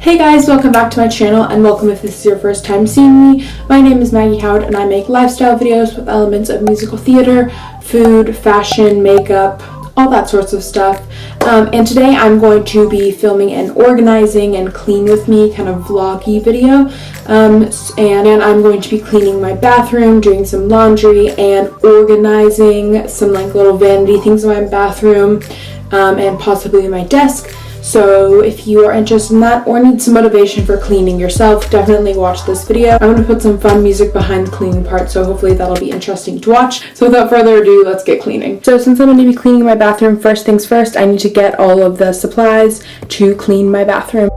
Hey guys, welcome back to my channel, and welcome if this is your first time seeing me. My name is Maggie Howard and I make lifestyle videos with elements of musical theater, food, fashion, makeup, all that sorts of stuff. And today I'm going to be filming an organizing and clean with me kind of vloggy video. And I'm going to be cleaning my bathroom, doing some laundry, and organizing some like little vanity things in my bathroom, and possibly my desk. So if you are interested in that or need some motivation for cleaning yourself, definitely watch this video. I'm going to put some fun music behind the cleaning part, so hopefully that'll be interesting to watch. So without further ado, let's get cleaning. So since I'm going to be cleaning my bathroom, first things first, I need to get all of the supplies to clean my bathroom.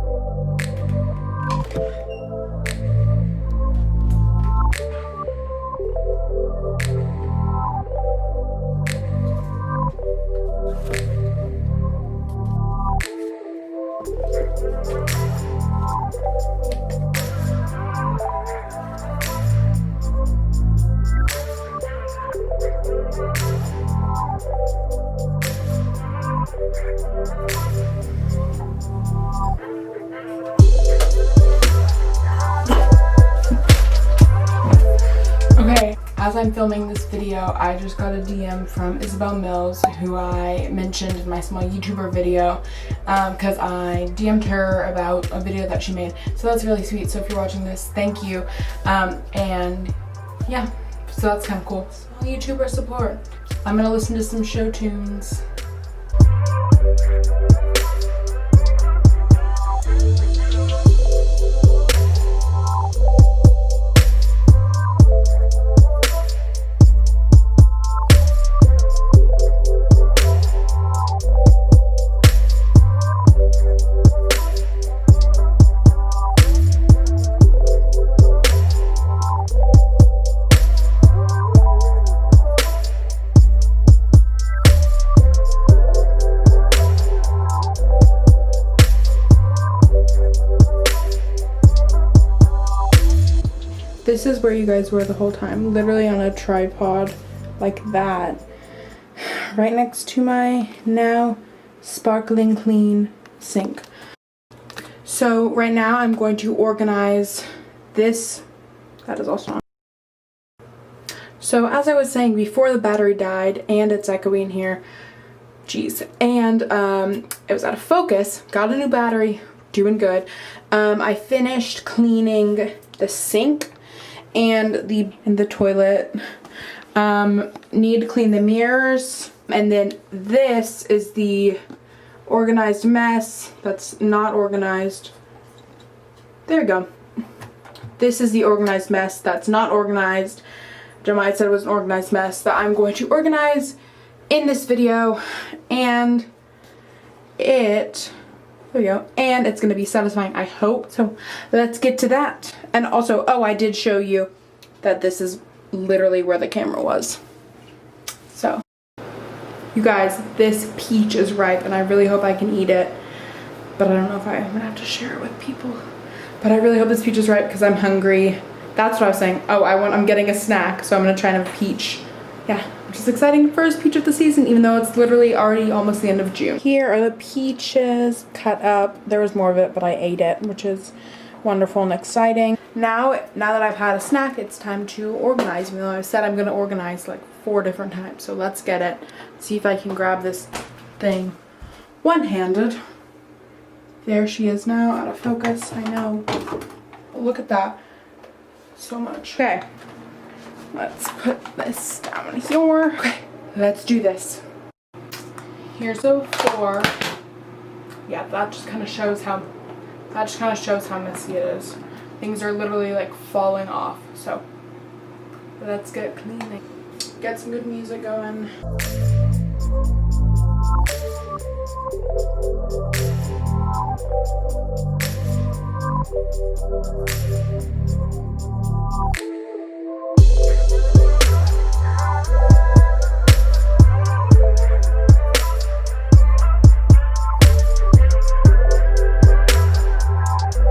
Okay, as I'm filming this video, I just got a DM from Isabel Mills, who I mentioned in my small YouTuber video, because I DM'd her about a video that she made. So that's really sweet. So if you're watching this, thank you. And yeah, so that's kind of cool. Small YouTuber support. I'm gonna listen to some show tunes. This is where you guys were the whole time, literally on a tripod like that, right next to my now sparkling clean sink. So right now I'm going to organize this. That is also on. So as I was saying before, the battery died and it's echoing here. Jeez. And it was out of focus. Got a new battery. Doing good. I finished cleaning the sink and the toilet. Need to clean the mirrors, and then this is the organized mess that's not organized. There we go. This is the organized mess that's not organized. Jeremiah said it was an organized mess that I'm going to organize in this video, and there we go. And it's going to be satisfying, I hope. So let's get to that. And also, oh, I did show you that this is literally where the camera was. So, you guys, this peach is ripe and I really hope I can eat it. But I don't know if I'm going to have to share it with people. But I really hope this peach is ripe because I'm hungry. That's what I was saying. Oh, I'm getting a snack, so I'm going to try and have a peach. Yeah, which is exciting. First peach of the season, even though it's literally already almost the end of June. Here are the peaches cut up. There was more of it, but I ate it, which is wonderful and exciting. Now that I've had a snack, it's time to organize. Even though I said I'm going to organize like 4 different times. So let's get it. See if I can grab this thing one-handed. There she is now, out of focus. I know. Look at that. So much. Okay. Let's put this down here. Okay, let's do this. Here's a 4. Yeah, that just kind of shows how messy it is. Things are literally like falling off. So let's get cleaning. Get some good music going.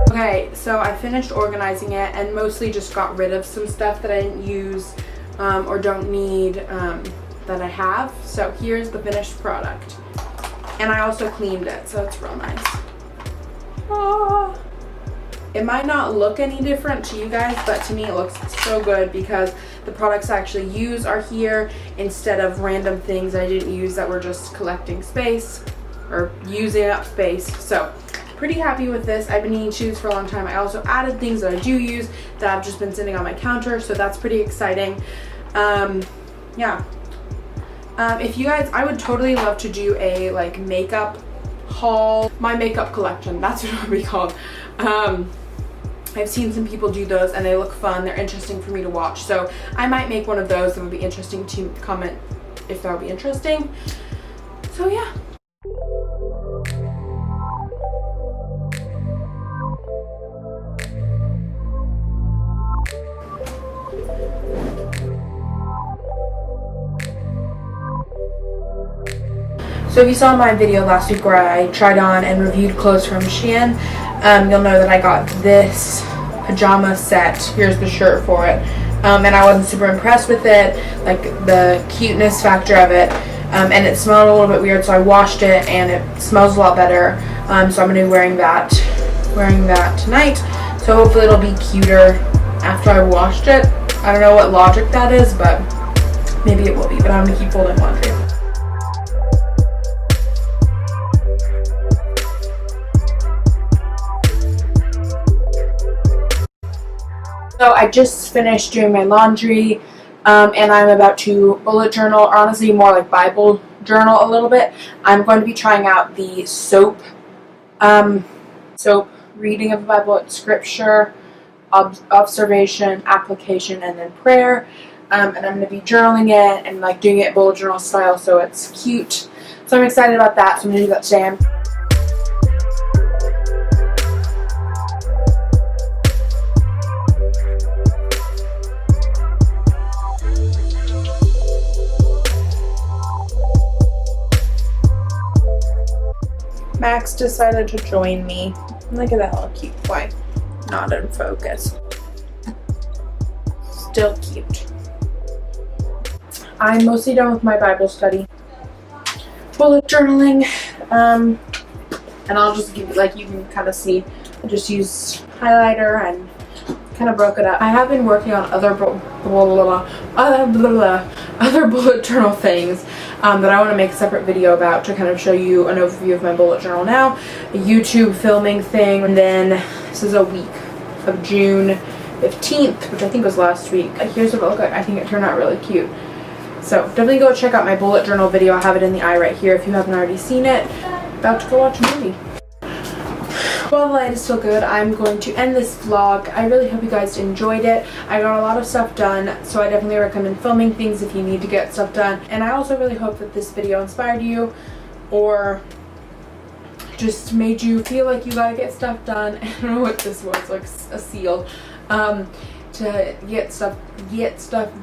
Okay, so I finished organizing it and mostly just got rid of some stuff that I didn't use or don't need that I have. So here's the finished product. And I also cleaned it, so it's real nice. Ah. It might not look any different to you guys, but to me it looks so good because the products I actually use are here instead of random things I didn't use that were just collecting space or using up space. So pretty happy with this. I've been needing to use for a long time. I also added things that I do use that I've just been sitting on my counter, so that's pretty exciting. Yeah. If you guys, I would totally love to do a like makeup haul, my makeup collection, that's what it would be called. I've seen some people do those and they look fun. They're interesting for me to watch. So I might make one of those. That would be interesting to comment if that would be interesting. So yeah. So if you saw my video last week where I tried on and reviewed clothes from Shein, you'll know that I got this pajama set. Here's the shirt for it. And I wasn't super impressed with it, like the cuteness factor of it. And it smelled a little bit weird, so I washed it and it smells a lot better. So I'm going to be wearing that tonight. So hopefully it'll be cuter after I washed it. I don't know what logic that is, but maybe it will be. But I'm going to keep folding laundry. So I just finished doing my laundry, and I'm about to bullet journal, or honestly more like Bible journal a little bit. I'm going to be trying out the SOAP reading of the Bible. It's scripture, observation, application, and then prayer. And I'm going to be journaling it and like doing it bullet journal style, so it's cute. So I'm excited about that. So I'm going to do that today. Max decided to join me. Look at that little cute boy. Not in focus. Still cute. I'm mostly done with my Bible study. Bullet journaling. And I'll just give you, like you can kind of see, I just used highlighter and kind of broke it up. I have been working on other bullet journal things that I want to make a separate video about to kind of show you an overview of my bullet journal now, a YouTube filming thing, and then this is a week of June 15th, which I think was last week. Here's what it looked like. I think it turned out really cute. So definitely go check out my bullet journal video. I have it in the eye right here if you haven't already seen it. About to go watch a movie. While the light is still good, I'm going to end this vlog. I really hope you guys enjoyed it. I got a lot of stuff done, so I definitely recommend filming things if you need to get stuff done. And I also really hope that this video inspired you or just made you feel like you gotta get stuff done. I don't know what this was, like a seal. To get stuff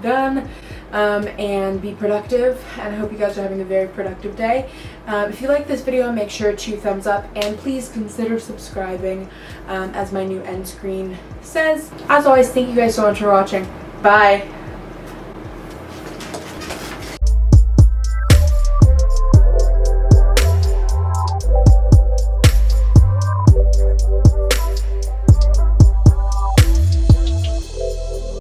done and be productive, and I hope you guys are having a very productive day. If you like this video, make sure to thumbs up and please consider subscribing, as my new end screen says. As always, thank you guys so much for watching. Bye.